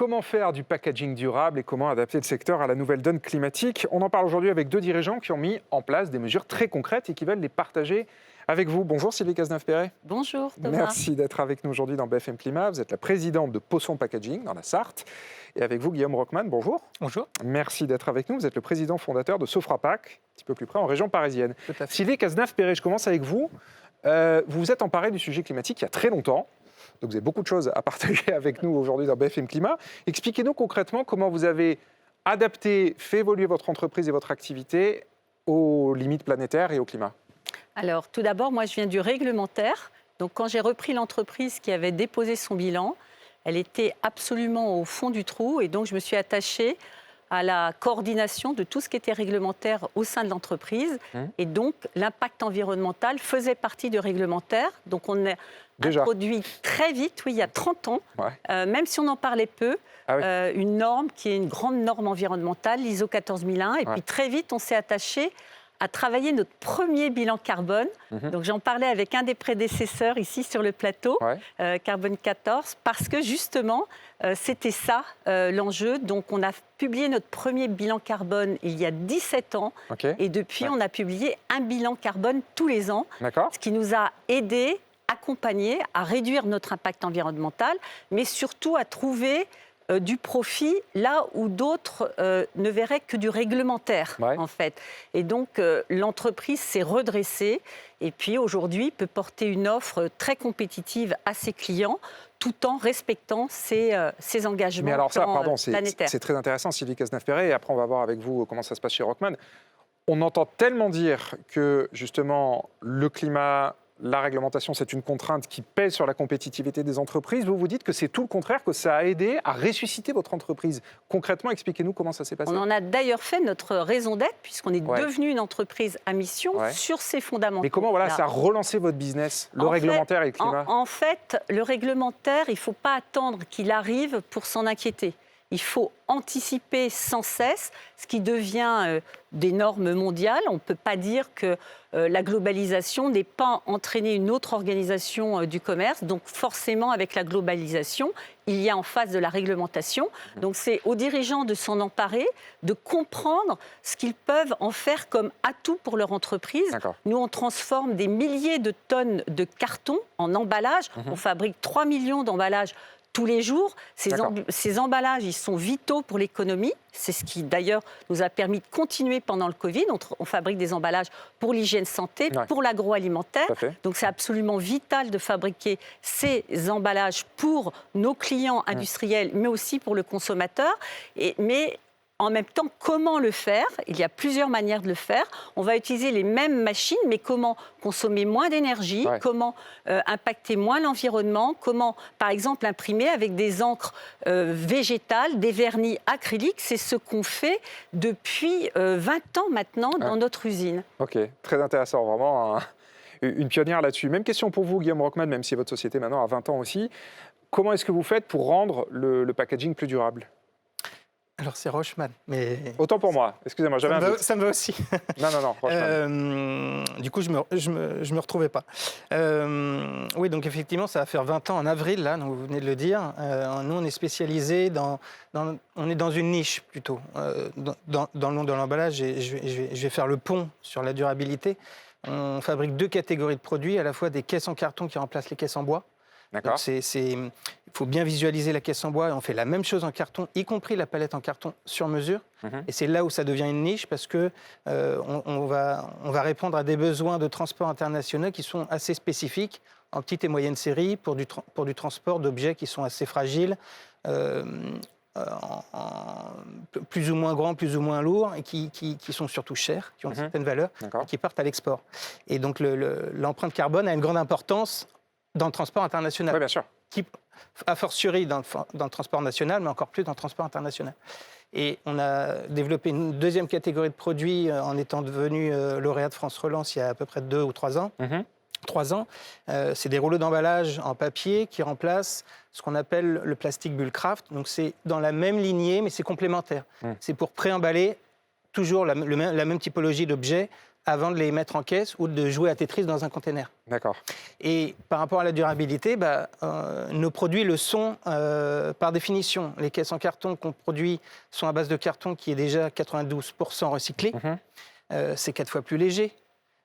Comment faire du packaging durable et comment adapter le secteur à la nouvelle donne climatique? On en parle aujourd'hui avec deux dirigeants qui ont mis en place des mesures très concrètes et qui veulent les partager avec vous. Bonjour Sylvie Cazeneuve-Perret. Bonjour Thomas. Merci d'être avec nous aujourd'hui dans BFM Climat. Vous êtes la présidente de Posson Packaging dans la Sarthe. Et avec vous Guillaume Rockman, bonjour. Bonjour. Merci d'être avec nous. Vous êtes le président fondateur de Sofrapac, un petit peu plus près en région parisienne. Tout à fait. Sylvie Cazeneuve-Perret, je commence avec vous. Vous vous êtes emparé du sujet climatique il y a très longtemps. Donc vous avez beaucoup de choses à partager avec nous aujourd'hui dans BFM Climat. Expliquez-nous concrètement comment vous avez adapté, fait évoluer votre entreprise et votre activité aux limites planétaires et au climat. Alors tout d'abord, moi je viens du réglementaire. Donc quand j'ai repris l'entreprise qui avait déposé son bilan, elle était absolument au fond du trou et donc je me suis attachée à la coordination de tout ce qui était réglementaire au sein de l'entreprise. Et donc l'impact environnemental faisait partie du réglementaire. Donc on a introduit très vite, oui, il y a 30 ans, même si on en parlait peu, une norme qui est une grande norme environnementale, l'ISO 14001. Et puis très vite, on s'est attaché à travailler notre premier bilan carbone. Donc j'en parlais avec un des prédécesseurs ici sur le plateau, Carbone 14, parce que justement, c'était ça l'enjeu. Donc on a publié notre premier bilan carbone il y a 17 ans. Et depuis, on a publié un bilan carbone tous les ans, ce qui nous a aidés, accompagnés à réduire notre impact environnemental, mais surtout à trouver du profit là où d'autres ne verraient que du réglementaire, en fait. Et donc, l'entreprise s'est redressée et puis aujourd'hui peut porter une offre très compétitive à ses clients tout en respectant ses engagements Mais alors ça, pardon, planétaires. C'est très intéressant, Sylvie Cazeneuve-Perret, et après on va voir avec vous comment ça se passe chez Rockman. On entend tellement dire que justement le climat, la réglementation, c'est une contrainte qui pèse sur la compétitivité des entreprises. Vous vous dites que c'est tout le contraire, que ça a aidé à ressusciter votre entreprise. Concrètement, expliquez-nous comment ça s'est passé. On en a d'ailleurs fait notre raison d'être, puisqu'on est devenu une entreprise à mission sur ces fondamentaux. Mais comment ça a relancé votre business, le réglementaire et le climat? En fait, le réglementaire, il ne faut pas attendre qu'il arrive pour s'en inquiéter. Il faut anticiper sans cesse ce qui devient des normes mondiales. On ne peut pas dire que la globalisation n'ait pas entraîné une autre organisation du commerce. Donc forcément, avec la globalisation, il y a en face de la réglementation. Donc c'est aux dirigeants de s'en emparer, de comprendre ce qu'ils peuvent en faire comme atout pour leur entreprise. Nous, on transforme des milliers de tonnes de carton en emballage. On fabrique 3 millions d'emballages tous les jours. Ces emballages, ils sont vitaux pour l'économie. C'est ce qui, d'ailleurs, nous a permis de continuer pendant le Covid. On fabrique des emballages pour l'hygiène santé, pour l'agroalimentaire. Donc, c'est absolument vital de fabriquer ces emballages pour nos clients industriels, mais aussi pour le consommateur. Mais en même temps, comment le faire? Il y a plusieurs manières de le faire. On va utiliser les mêmes machines, mais comment consommer moins d'énergie, comment impacter moins l'environnement, comment, par exemple, imprimer avec des encres végétales, des vernis acryliques. C'est ce qu'on fait depuis 20 ans maintenant dans notre usine. Ok, très intéressant, vraiment une pionnière là-dessus. Même question pour vous, Guillaume Rockman, même si votre société maintenant a 20 ans aussi. Comment est-ce que vous faites pour rendre le packaging plus durable? Alors c'est Rochman, mais... Autant pour moi, excusez-moi, j'avais un doute. Ça me va aussi. Non, Rochman. Du coup, je me retrouvais pas. Oui, donc effectivement, ça va faire 20 ans en avril, là, donc vous venez de le dire. Nous, on est spécialisés on est dans une niche, plutôt, dans le monde de l'emballage, et je vais faire le pont sur la durabilité. On fabrique 2 catégories de produits, à la fois des caisses en carton qui remplacent les caisses en bois. Donc il faut bien visualiser la caisse en bois et on fait la même chose en carton, y compris la palette en carton sur mesure. Et c'est là où ça devient une niche parce que on va répondre à des besoins de transport internationaux qui sont assez spécifiques en petite et moyenne série pour du transport d'objets qui sont assez fragiles, plus ou moins grands, plus ou moins lourds et qui sont surtout chers, qui ont une certaine valeur et qui partent à l'export. Et donc l'empreinte carbone a une grande importance dans le transport international. Oui, bien sûr. Qui, a fortiori dans le transport national, mais encore plus dans le transport international. Et on a développé une deuxième catégorie de produits en étant devenu lauréat de France Relance il y a à peu près 2 ou 3 ans. 3 ans. C'est des rouleaux d'emballage en papier qui remplacent ce qu'on appelle le plastique Bullcraft. Donc c'est dans la même lignée, mais c'est complémentaire. C'est pour pré-emballer toujours la même typologie d'objets avant de les mettre en caisse ou de jouer à Tetris dans un container. D'accord. Et par rapport à la durabilité, nos produits le sont par définition. Les caisses en carton qu'on produit sont à base de carton qui est déjà 92% recyclé. C'est 4 fois plus léger.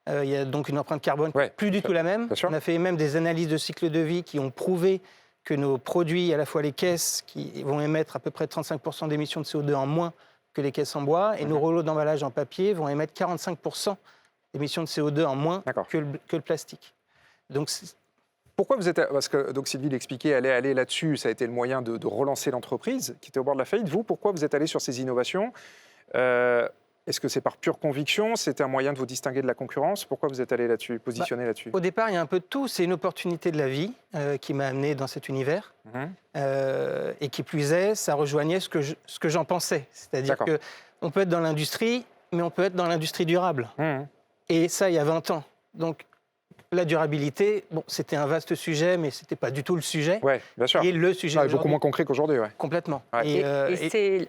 Il y a donc une empreinte carbone plus du tout la même. On a fait même des analyses de cycle de vie qui ont prouvé que nos produits, à la fois les caisses, qui vont émettre à peu près 35% d'émissions de CO2 en moins que les caisses en bois, et nos rouleaux d'emballage en papier vont émettre 45% d'émissions de CO2 en moins que le plastique. Donc, pourquoi vous êtes... Parce que donc Sylvie l'expliquait, elle est allée là-dessus, ça a été le moyen de relancer l'entreprise qui était au bord de la faillite. Vous, pourquoi vous êtes allé sur ces innovations Est-ce que c'est par pure conviction? C'était un moyen de vous distinguer de la concurrence? Pourquoi vous êtes allé là-dessus, positionné là-dessus? Au départ, il y a un peu de tout. C'est une opportunité de la vie qui m'a amené dans cet univers. Et qui plus est, ça rejoignait ce que j'en pensais. C'est-à-dire qu'on peut être dans l'industrie, mais on peut être dans l'industrie durable. Et ça, il y a 20 ans. Donc, la durabilité, c'était un vaste sujet, mais ce n'était pas du tout le sujet. Oui, bien sûr. Et le sujet est beaucoup moins concret qu'aujourd'hui. Complètement. Et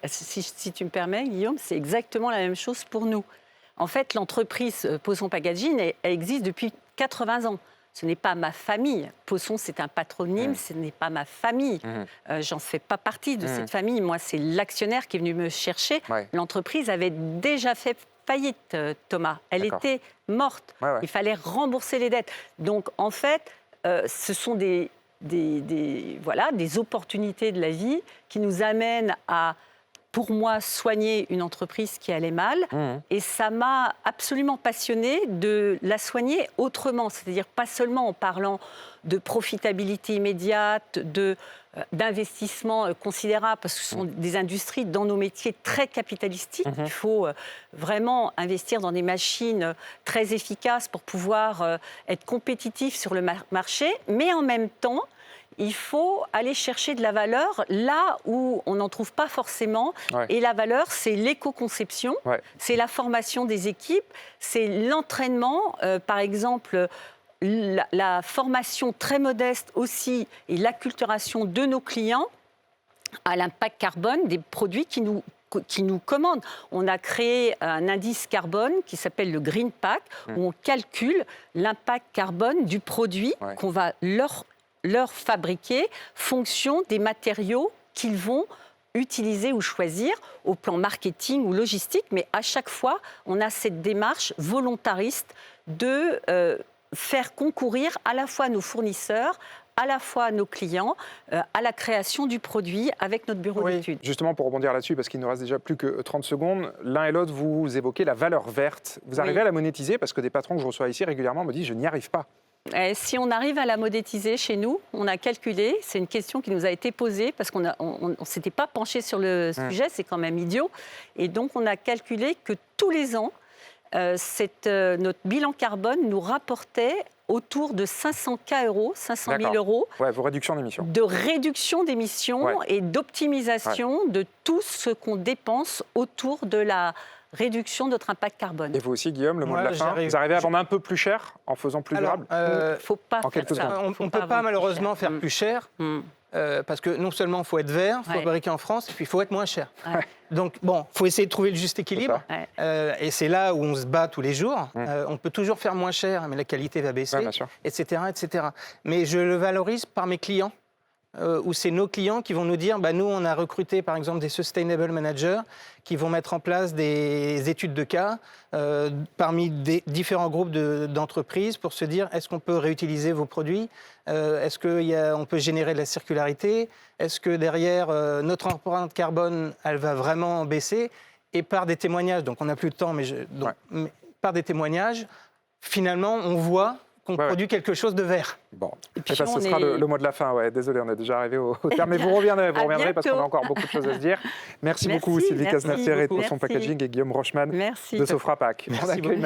si tu me permets, Guillaume, c'est exactement la même chose pour nous. En fait, l'entreprise Poisson Packaging, elle existe depuis 80 ans. Ce n'est pas ma famille. Poisson, c'est un patronyme, ce n'est pas ma famille. J'en fais pas partie de cette famille. Moi, c'est l'actionnaire qui est venu me chercher. L'entreprise avait déjà fait faillite, Thomas. Elle était morte. Il fallait rembourser les dettes. Donc, en fait, ce sont des opportunités de la vie qui nous amènent à, pour moi, soigner une entreprise qui allait mal. Et ça m'a absolument passionnée de la soigner autrement. C'est-à-dire pas seulement en parlant de profitabilité immédiate, d'investissement considérable, parce que ce sont des industries dans nos métiers très capitalistiques. Il faut vraiment investir dans des machines très efficaces pour pouvoir être compétitif sur le marché. Mais en même temps, il faut aller chercher de la valeur là où on n'en trouve pas forcément. Et la valeur, c'est l'éco-conception, c'est la formation des équipes, c'est l'entraînement, par exemple, la formation très modeste aussi et l'acculturation de nos clients à l'impact carbone des produits qui nous commandent. On a créé un indice carbone qui s'appelle le Green Pack, où on calcule l'impact carbone du produit qu'on va leur fabriquer fonction des matériaux qu'ils vont utiliser ou choisir au plan marketing ou logistique. Mais à chaque fois, on a cette démarche volontariste de faire concourir à la fois nos fournisseurs, à la fois nos clients, à la création du produit avec notre bureau d'études. Justement, pour rebondir là-dessus, parce qu'il ne nous reste déjà plus que 30 secondes, l'un et l'autre, vous évoquez la valeur verte. Vous arrivez à la monétiser? Parce que des patrons que je reçois ici régulièrement me disent « je n'y arrive pas ». Si on arrive à la monétiser chez nous, on a calculé, c'est une question qui nous a été posée parce qu'on ne s'était pas penché sur le sujet, c'est quand même idiot. Et donc on a calculé que tous les ans, notre bilan carbone nous rapportait autour de 500 €, 500 000 €. Vos réductions d'émissions. De réduction d'émissions et d'optimisation de tout ce qu'on dépense autour de la réduction de notre impact carbone. Et vous aussi, Guillaume, le mot de la fin, vous arrivez à vendre un peu plus cher en faisant plus durable? Faut pas en quelques faire ça. secondes. On ne peut pas malheureusement faire plus cher. Parce que non seulement il faut être vert, il faut fabriquer en France, et puis il faut être moins cher. Donc, il faut essayer de trouver le juste équilibre. Et c'est là où on se bat tous les jours. On peut toujours faire moins cher, mais la qualité va baisser, etc., etc. Mais je le valorise par mes clients, où c'est nos clients qui vont nous dire, nous, on a recruté, par exemple, des sustainable managers qui vont mettre en place des études de cas parmi des différents groupes d'entreprises pour se dire, est-ce qu'on peut réutiliser vos produits? Est-ce qu'on peut générer de la circularité? Est-ce que derrière, notre empreinte carbone, elle va vraiment baisser? Et par des témoignages, donc on n'a plus de temps, mais par des témoignages, finalement, on voit qu'on produit quelque chose de vert. Bon, ce sera le mot de la fin. Désolé, on est déjà arrivé au terme, mais vous reviendrez parce qu'on a encore beaucoup de choses à se dire. Merci beaucoup, Sylvie Cazenave-Ferré de Poisson Packaging et Guillaume Rochman de Sofrapac. Merci beaucoup.